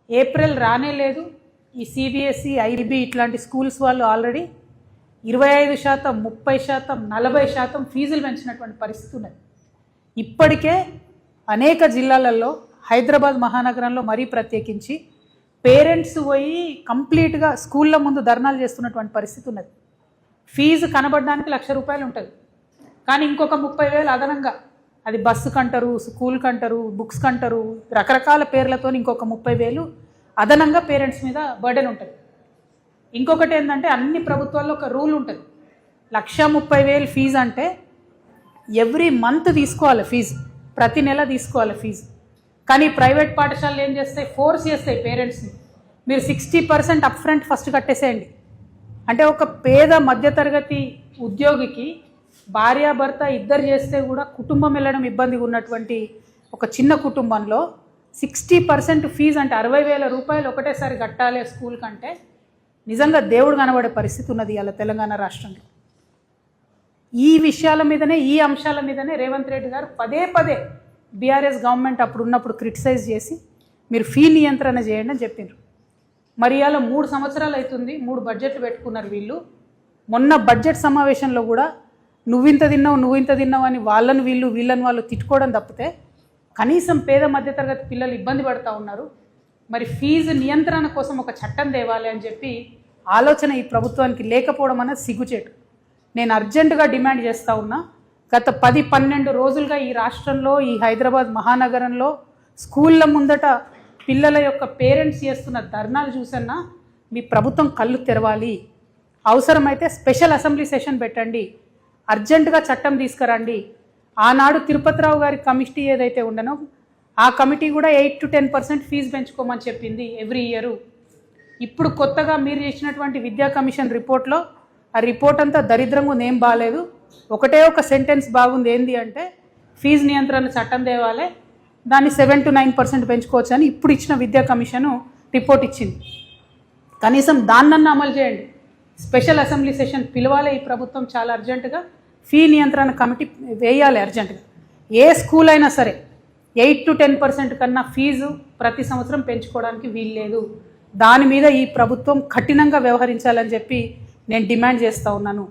April రానే లేదు. ఈ సిబిఎస్ఈ, ఐబీ ఇట్లాంటి స్కూల్స్ వాళ్ళు ఆల్రెడీ 25%, 30%, 40% ఫీజులు పెంచినటువంటి పరిస్థితి ఉన్నది. ఇప్పటికే అనేక జిల్లాలలో, హైదరాబాద్ మహానగరంలో మరీ ప్రత్యేకించి పేరెంట్స్ పోయి కంప్లీట్గా స్కూళ్ళ ముందు ధర్నాలు చేస్తున్నటువంటి పరిస్థితి ఉన్నది. ఫీజు కనబడడానికి ₹1,00,000 ఉంటుంది, కానీ ఇంకొక 30,000 అదనంగా, అది బస్సుకు అంటారు, స్కూల్కి అంటారు, బుక్స్కి అంటారు, రకరకాల పేర్లతో ఇంకొక 30,000 అదనంగా పేరెంట్స్ మీద బర్డెన్ ఉంటుంది. ఇంకొకటి ఏంటంటే, అన్ని ప్రభుత్వాల్లో ఒక రూల్ ఉంటుంది, 1,30,000 ఫీజు అంటే ఎవ్రీ మంత్ తీసుకోవాలి ఫీజు, ప్రతి నెల తీసుకోవాలి ఫీజు. కానీ ప్రైవేట్ పాఠశాలలు ఏం చేస్తాయి, ఫోర్స్ చేస్తాయి పేరెంట్స్ని, మీరు 60% అప్ఫ్రంట్ ఫస్ట్ కట్టేసేయండి. అంటే ఒక పేద మధ్యతరగతి ఉద్యోగికి భార్యాభర్త ఇద్దరు చేస్తే కూడా కుటుంబం వెళ్ళడం ఇబ్బందిగా ఉన్నటువంటి ఒక చిన్న కుటుంబంలో 60% ఫీజు అంటే ₹60,000 ఒకటేసారి కట్టాలి స్కూల్ కంటే నిజంగా దేవుడు కనబడే పరిస్థితి ఉన్నది ఇవాళ తెలంగాణ రాష్ట్రంలో. ఈ విషయాల మీదనే, ఈ అంశాల మీదనే రేవంత్ రెడ్డి గారు పదే పదే బీఆర్ఎస్ గవర్నమెంట్ అప్పుడు ఉన్నప్పుడు క్రిటిసైజ్ చేసి మీరు ఫీ నియంత్రణ చేయండి అని చెప్పిండ్రు. మరి ఇవాళ 3 సంవత్సరాలు అవుతుంది, 3 బడ్జెట్లు పెట్టుకున్నారు వీళ్ళు. మొన్న బడ్జెట్ సమావేశంలో కూడా నువ్వింత తిన్నావు అని వాళ్ళని వాళ్ళు తిట్టుకోవడం తప్పితే కనీసం పేద మధ్యతరగతి పిల్లలు ఇబ్బంది పడుతూ ఉన్నారు. మరి ఫీజు నియంత్రణ కోసం ఒక చట్టం తేవాలి అని చెప్పి ఆలోచన ఈ ప్రభుత్వానికి లేకపోవడం అనేది సిగ్గుచేటు. నేను అర్జెంటుగా డిమాండ్ చేస్తూ ఉన్నా, గత 10-12 రోజులుగా ఈ రాష్ట్రంలో, ఈ హైదరాబాద్ మహానగరంలో స్కూళ్ళ ముందట పిల్లల యొక్క పేరెంట్స్ చేస్తున్న ధర్నాలు చూసన్నా మీ ప్రభుత్వం కళ్ళు తెరవాలి. అవసరమైతే స్పెషల్ అసెంబ్లీ సెషన్ పెట్టండి, అర్జెంటుగా చట్టం తీసుకురండి. ఆనాడు తిరుపతిరావు గారి కమిటీ ఏదైతే ఉండనో ఆ కమిటీ కూడా 8 to 10% ఫీజు పెంచుకోమని చెప్పింది ఎవ్రీ ఇయర్. ఇప్పుడు కొత్తగా మీరు చేసినటువంటి విద్యా కమిషన్ రిపోర్ట్లో ఆ రిపోర్ట్ అంతా దరిద్రంగా ఉంది, ఏం బాగాలేదు. ఒకటే ఒక సెంటెన్స్ బాగుంది, ఏంది అంటే ఫీజు నియంత్రణ చట్టం తేవాలి, దాన్ని 7 to 9% పెంచుకోవచ్చు అని ఇప్పుడు ఇచ్చిన విద్యా కమిషను రిపోర్ట్ ఇచ్చింది. కనీసం దాన్నన్నా అమలు చేయండి. స్పెషల్ అసెంబ్లీ సెషన్ పిలవాలి ఈ ప్రభుత్వం చాలా అర్జెంటుగా, ఫీ నియంత్రణ కమిటీ వేయాలి అర్జెంటుగా. ఏ స్కూల్ అయినా సరే 8 to 10% కన్నా ఫీజు ప్రతి సంవత్సరం పెంచుకోవడానికి వీల్లేదు. దాని మీద ఈ ప్రభుత్వం కఠినంగా వ్యవహరించాలని చెప్పి నేను డిమాండ్ చేస్తూ ఉన్నాను.